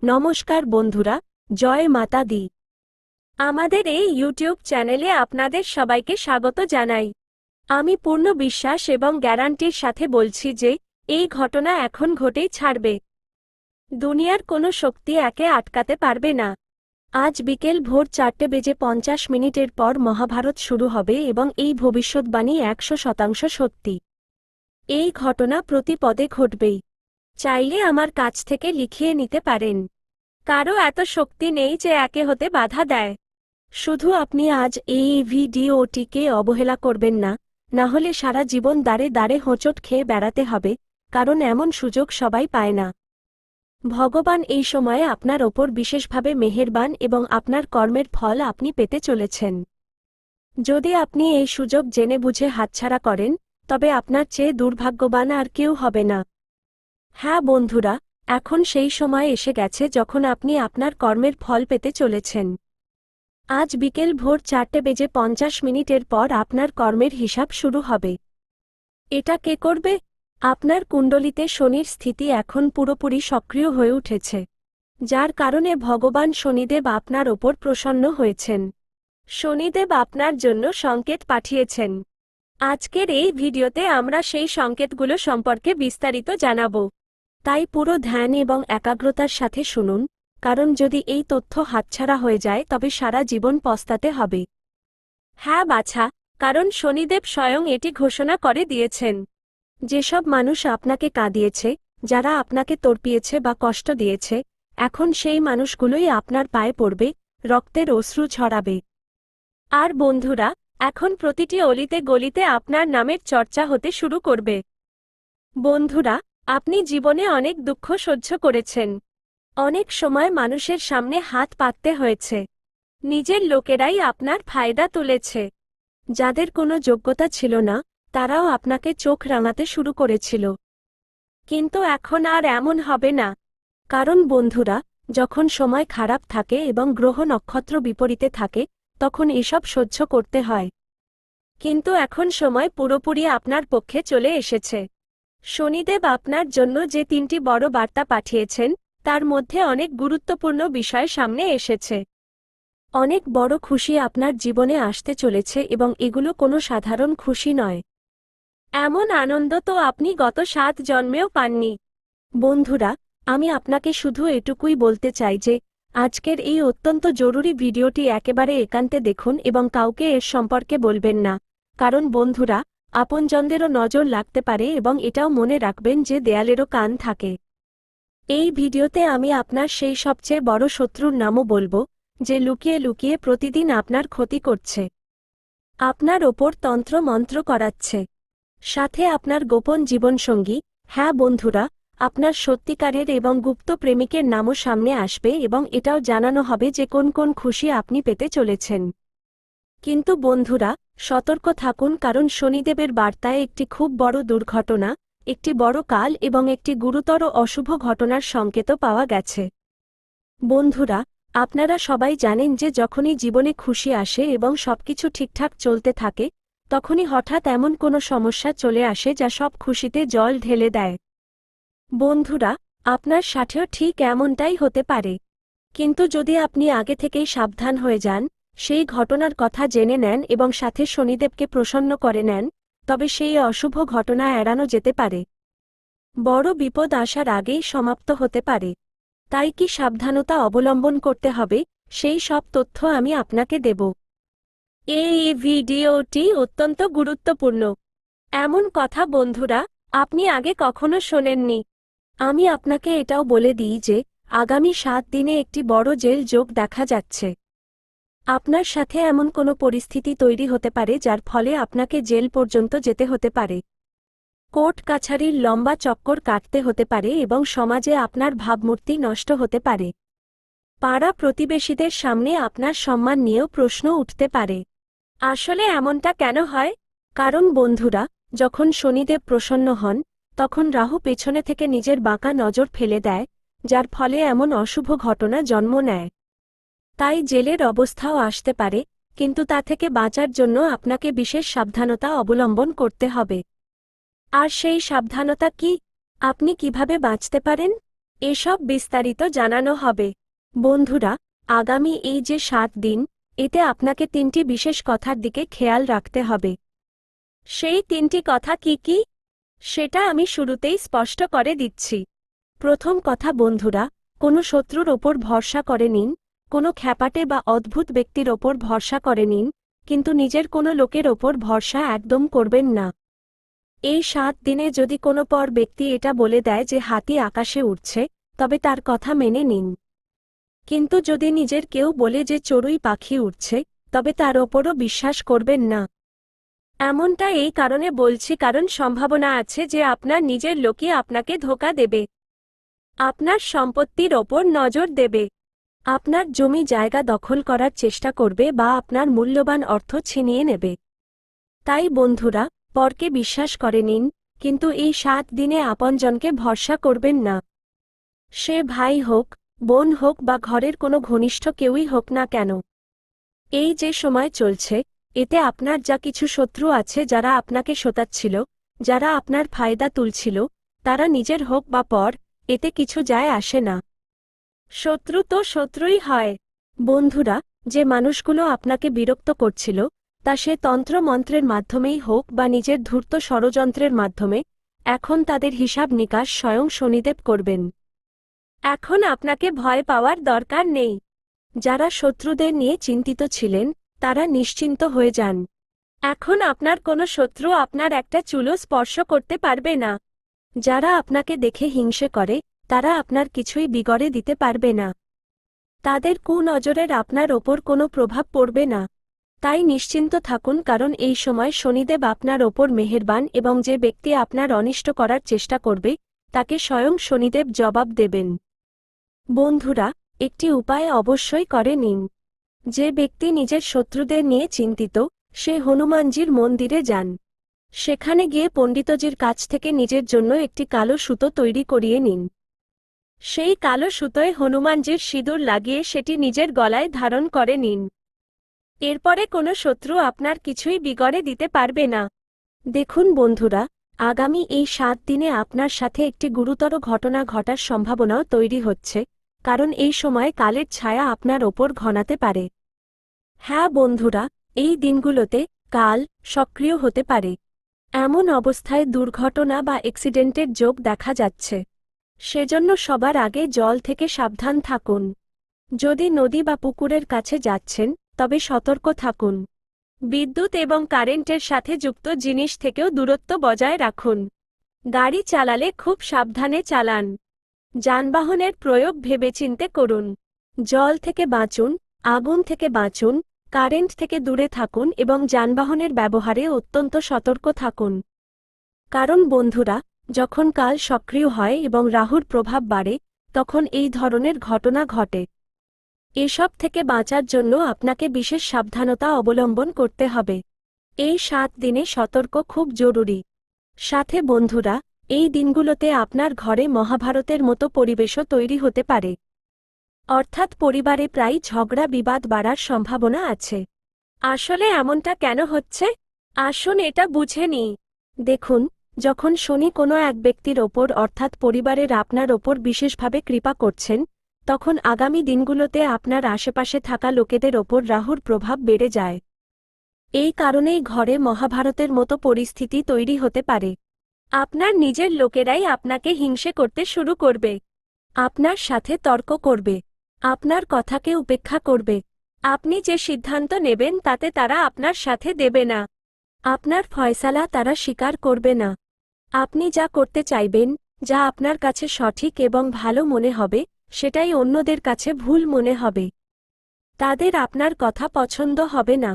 নমস্কার বন্ধুরা, জয় মাতা দি। আমাদের এই ইউটিউব চ্যানেলে আপনাদের সবাইকে স্বাগত জানাই। আমি পূর্ণ বিশ্বাস এবং গ্যারান্টির সাথে বলছি যে এই ঘটনা এখন ঘটেই ছাড়বে। দুনিয়ার কোনো শক্তি একে আটকাতে পারবে না। আজ বিকেল ভোর 4:50 পর মহাভারত শুরু হবে এবং এই ভবিষ্যৎবাণী 100% সত্যি। এই ঘটনা প্রতি পদে ঘটবেই। চাইলে আমার কাছ থেকে লিখিয়ে নিতে পারেন। কারো এত শক্তি নেই যে একে হতে বাধা দেয়। শুধু আপনি আজ এই ভিডিওটিকে অবহেলা করবেন না, না হলে সারা জীবন দাঁড়ে দাঁড়ে হোঁচট খেয়ে বেড়াতে হবে, কারণ এমন সুযোগ সবাই পায় না। ভগবান এই সময়ে আপনার ওপর বিশেষভাবে মেহেরবান এবং আপনার কর্মের ফল আপনি পেতে চলেছেন। যদি আপনি এই সুযোগ জেনে বুঝে হাতছাড়া করেন, তবে আপনার চেয়ে দুর্ভাগ্যবান আর কেউ হবে না। হ্যাঁ বন্ধুরা, এখন সেই সময় এসে গেছে যখন আপনি আপনার কর্মের ফল পেতে চলেছেন। আজ বিকেল ভোর 4:50 পর আপনার কর্মের হিসাব শুরু হবে। এটা কে করবে? আপনার কুণ্ডলিতে শনির স্থিতি এখন পুরোপুরি সক্রিয় হয়ে উঠেছে, যার কারণে ভগবান শনিদেব আপনার ওপর প্রসন্ন হয়েছেন। শনিদেব আপনার জন্য সংকেত পাঠিয়েছেন। আজকের এই ভিডিওতে আমরা সেই সংকেতগুলো সম্পর্কে বিস্তারিত জানাব। তাই পুরো ধ্যান এবং একাগ্রতার সাথে শুনুন, কারণ যদি এই তথ্য হাতছাড়া হয়ে যায় তবে সারা জীবন পস্তাতে হবে। হ্যাঁ বাছা, কারণ শনিদেব স্বয়ং এটি ঘোষণা করে দিয়েছেন। যেসব মানুষ আপনাকে কাঁদিয়েছে, যারা আপনাকে তর্পিয়েছে বা কষ্ট দিয়েছে, এখন সেই মানুষগুলোই আপনার পায়ে পড়বে, রক্তের অশ্রু ঝরাবে। আর বন্ধুরা, এখন প্রতিটি অলিতে গলিতে আপনার নামের চর্চা হতে শুরু করবে। বন্ধুরা, আপনি জীবনে অনেক দুঃখ সহ্য করেছেন। অনেক সময় মানুষের সামনে হাত পাততে হয়েছে। নিজের লোকেরাই আপনার ফায়দা তুলেছে। যাদের কোনো যোগ্যতা ছিল না, তারাও আপনাকে চোখ রাঙাতে শুরু করেছিল। কিন্তু এখন আর এমন হবে না। কারণ বন্ধুরা, যখন সময় খারাপ থাকে এবং গ্রহ নক্ষত্র বিপরীতে থাকে, তখন এসব সহ্য করতে হয়। কিন্তু এখন সময় পুরোপুরি আপনার পক্ষে চলে এসেছে। শনিদেব আপনার জন্য যে 3টি বড় বার্তা পাঠিয়েছেন, তার মধ্যে অনেক গুরুত্বপূর্ণ বিষয় সামনে এসেছে। অনেক বড় খুশি আপনার জীবনে আসতে চলেছে এবং এগুলো কোনো সাধারণ খুশি নয়। এমন আনন্দ তো আপনি গত 7 জন্মেও পাননি। বন্ধুরা, আমি আপনাকে শুধু এটুকুই বলতে চাই যে আজকের এই অত্যন্ত জরুরি ভিডিওটি একেবারে একান্তে দেখুন এবং কাউকে এর সম্পর্কে বলবেন না, কারণ বন্ধুরা, আপনজনদেরও নজর লাগতে পারে এবং এটাও মনে রাখবেন যে দেয়ালেরও কান থাকে। এই ভিডিওতে আমি আপনার সেই সবচেয়ে বড় শত্রুর নামও বলবো, যে লুকিয়ে লুকিয়ে প্রতিদিন আপনার ক্ষতি করছে, আপনার ওপর তন্ত্র মন্ত্র করাচ্ছে, সাথে আপনার গোপন জীবনসঙ্গী। হ্যাঁ বন্ধুরা, আপনার সত্যিকারের এবং গুপ্ত প্রেমিকের নামও সামনে আসবে এবং এটাও জানানো হবে যে কোন কোন খুশি আপনি পেতে চলেছেন। কিন্তু বন্ধুরা, সতর্ক থাকুন, কারণ শনিদেবের বার্তায় একটি খুব বড় দুর্ঘটনা, একটি বড় কাল এবং একটি গুরুতর অশুভ ঘটনার সংকেতও পাওয়া গেছে। বন্ধুরা, আপনারা সবাই জানেন যে যখনই জীবনে খুশি আসে এবং সবকিছু ঠিকঠাক চলতে থাকে, তখনই হঠাৎ এমন কোনো সমস্যা চলে আসে যা সব খুশিতে জল ঢেলে দেয়। বন্ধুরা, আপনার সাথেও ঠিক এমনটাই হতে পারে। কিন্তু যদি আপনি আগে থেকেই সাবধান হয়ে যান, সেই ঘটনার কথা জেনে নেন এবং সাথে শনিদেবকে প্রসন্ন করে নেন, তবে সেই অশুভ ঘটনা এড়ানো যেতে পারে। বড় বিপদ আসার আগেই সমাপ্ত হতে পারে। তাই কি সাবধানতা অবলম্বন করতে হবে, সেই সব তথ্য আমি আপনাকে দেব। এই ভিডিওটি অত্যন্ত গুরুত্বপূর্ণ। এমন কথা বন্ধুরা, আপনি আগে কখনো শোনেননি। আমি আপনাকে এটাও বলে দিই যে আগামী 7 দিনে একটি বড় জেল যোগ দেখা যাচ্ছে। আপনার সাথে এমন কোনো পরিস্থিতি তৈরি হতে পারে যার ফলে আপনাকে জেল পর্যন্ত যেতে হতে পারে। কোর্ট কাছারির লম্বা চক্কর কাটতে হতে পারে এবং সমাজে আপনার ভাবমূর্তি নষ্ট হতে পারে। পাড়া প্রতিবেশীদের সামনে আপনার সম্মান নিয়েও প্রশ্ন উঠতে পারে। আসলে এমনটা কেন হয়? কারণ বন্ধুরা, যখন শনিদেব প্রসন্ন হন, তখন রাহু পেছনে থেকে নিজের বাঁকা নজর ফেলে দেয়, যার ফলে এমন অশুভ ঘটনা জন্ম নেয়। তাই জেলের অবস্থাও আসতে পারে, কিন্তু তা থেকে বাঁচার জন্য আপনাকে বিশেষ সাবধানতা অবলম্বন করতে হবে। আর সেই সাবধানতা কি? আপনি কিভাবে বাঁচতে পারেন? এসব বিস্তারিত জানানো হবে। বন্ধুরা, আগামী এই যে 7 দিন, এতে আপনাকে 3টি বিশেষ কথার দিকে খেয়াল রাখতে হবে। সেই 3টি কথা কি কি, সেটা আমি শুরুতেই স্পষ্ট করে দিচ্ছি। প্রথম কথা বন্ধুরা, কোনো শত্রুর ওপর ভরসা করে নিন, কোনো খ্যাপাটে বা অদ্ভুত ব্যক্তির ওপর ভরসা করে নিন, কিন্তু নিজের কোনো লোকের ওপর ভরসা একদম করবেন না। এই 7 দিনে যদি কোনো পর ব্যক্তি এটা বলে দেয় যে হাতি আকাশে উড়ছে, তবে তার কথা মেনে নিন। কিন্তু যদি নিজের কেউ বলে যে চড়ুই পাখি উড়ছে, তবে তার ওপরও বিশ্বাস করবেন না। এমনটা এই কারণে বলছি কারণ সম্ভাবনা আছে যে আপনার নিজের লোকই আপনাকে ধোঁকা দেবে, আপনার সম্পত্তির ওপর নজর দেবে, আপনার জমি জায়গা দখল করার চেষ্টা করবে বা আপনার মূল্যবান অর্থ ছিনিয়ে নেবে। তাই বন্ধুরা, পরকে বিশ্বাস করে নিন, কিন্তু এই 7 দিনে আপনজনকে ভরসা করবেন না। সে ভাই হোক, বোন হোক বা ঘরের কোনো ঘনিষ্ঠ কেউই হোক না কেন। এই যে সময় চলছে, এতে আপনার যা কিছু শত্রু আছে যারা আপনাকে শোতাচ্ছিল, যারা আপনার ফায়দা তুলছিল, তারা নিজের হোক বা পর, এতে কিছু যায় আসে না। শত্রু তো শত্রুই হয়। বন্ধুরা, যে মানুষগুলো আপনাকে বিরক্ত করছিল, তা সে তন্ত্রমন্ত্রের মাধ্যমেই হোক বা নিজের ধূর্ত ষড়যন্ত্রের মাধ্যমে, এখন তাদের হিসাব নিকাশ স্বয়ং শনিদেব করবেন। এখন আপনাকে ভয় পাওয়ার দরকার নেই। যারা শত্রুদের নিয়ে চিন্তিত ছিলেন, তারা নিশ্চিন্ত হয়ে যান। এখন আপনার কোনো শত্রু আপনার একটা চুলও স্পর্শ করতে পারবে না। যারা আপনাকে দেখে হিংসে করে, তারা আপনার কিছুই বিগড়ে দিতে পারবে না। তাদের কুনজরের আপনার ওপর কোনো প্রভাব পড়বে না। তাই নিশ্চিন্ত থাকুন কারণ এই সময় শনিদেব আপনার ওপর মেহেরবান এবং যে ব্যক্তি আপনার অনিষ্ট করার চেষ্টা করবে, তাকে স্বয়ং শনিদেব জবাব দেবেন। বন্ধুরা, একটি উপায় অবশ্যই করে নিন। যে ব্যক্তি নিজের শত্রুদের নিয়ে চিন্তিত, সে হনুমানজির মন্দিরে যান। সেখানে গিয়ে পণ্ডিতজির কাছ থেকে নিজের জন্য একটি কালো সুতো তৈরি করিয়ে নিন। সেই কালো সুতোয় হনুমানজির সিঁদুর লাগিয়ে সেটি নিজের গলায় ধারণ করে নিন। এরপরে কোনো শত্রু আপনার কিছুই বিগড়ে দিতে পারবে না। দেখুন বন্ধুরা, আগামী এই 7 দিনে আপনার সাথে একটি গুরুতর ঘটনা ঘটার সম্ভাবনাও তৈরি হচ্ছে, কারণ এই সময়ে কালের ছায়া আপনার ওপর ঘনাতে পারে। হ্যাঁ বন্ধুরা, এই দিনগুলোতে কাল সক্রিয় হতে পারে। এমন অবস্থায় দুর্ঘটনা বা অ্যাক্সিডেন্টের যোগ দেখা যাচ্ছে। সেজন্য সবার আগে জল থেকে সাবধান থাকুন। যদি নদী বা পুকুরের কাছে যাচ্ছেন, তবে সতর্ক থাকুন। বিদ্যুৎ এবং কারেন্টের সাথে যুক্ত জিনিস থেকেও দূরত্ব বজায় রাখুন। গাড়ি চালালে খুব সাবধানে চালান। যানবাহনের প্রয়োগ ভেবেচিন্তে করুন। জল থেকে বাঁচুন, আগুন থেকে বাঁচুন, কারেন্ট থেকে দূরে থাকুন এবং যানবাহনের ব্যবহারে অত্যন্ত সতর্ক থাকুন। কারণ বন্ধুরা, যখন কাল সক্রিয় হয় এবং রাহুর প্রভাব বাড়ে, তখন এই ধরনের ঘটনা ঘটে। এসব থেকে বাঁচার জন্য আপনাকে বিশেষ সাবধানতা অবলম্বন করতে হবে। এই 7 দিনে সতর্ক খুব জরুরি। সাথে বন্ধুরা, এই দিনগুলোতে আপনার ঘরে মহাভারতের মতো পরিবেশও তৈরি হতে পারে। অর্থাৎ পরিবারে প্রায় ঝগড়া বিবাদ বাড়ার সম্ভাবনা আছে। আসলে এমনটা কেন হচ্ছে? আসুন এটা বুঝে নিই। দেখুন, যখন শনি কোনো এক ব্যক্তির ওপর অর্থাৎ পরিবারের আপনার ওপর বিশেষভাবে কৃপা করছেন, তখন আগামী দিনগুলোতে আপনার আশেপাশে থাকা লোকেদের ওপর রাহুর প্রভাব বেড়ে যায়। এই কারণেই ঘরে মহাভারতের মতো পরিস্থিতি তৈরি হতে পারে। আপনার নিজের লোকেরাই আপনাকে হিংসে করতে শুরু করবে। আপনার সাথে তর্ক করবে। আপনার কথাকে উপেক্ষা করবে। আপনি যে সিদ্ধান্ত নেবেন তাতে তারা আপনার সাথে দেবে না। আপনার ফয়সালা তারা স্বীকার করবে না। আপনি যা করতে চাইবেন, যা আপনার কাছে সঠিক এবং ভালো মনে হবে, সেটাই অন্যদের কাছে ভুল মনে হবে। তাদের আপনার কথা পছন্দ হবে না।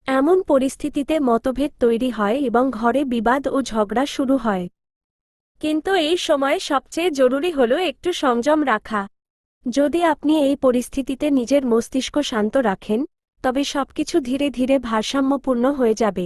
এমন পরিস্থিতিতে মতভেদ তৈরি হয় এবং ঘরে বিবাদ ও ঝগড়া শুরু হয়। কিন্তু এই সময়ে সবচেয়ে জরুরি হলো একটু সংযম রাখা। যদি আপনি এই পরিস্থিতিতে নিজের মস্তিষ্ক শান্ত রাখেন, তবে সবকিছু ধীরে ধীরে ভারসাম্যপূর্ণ হয়ে যাবে।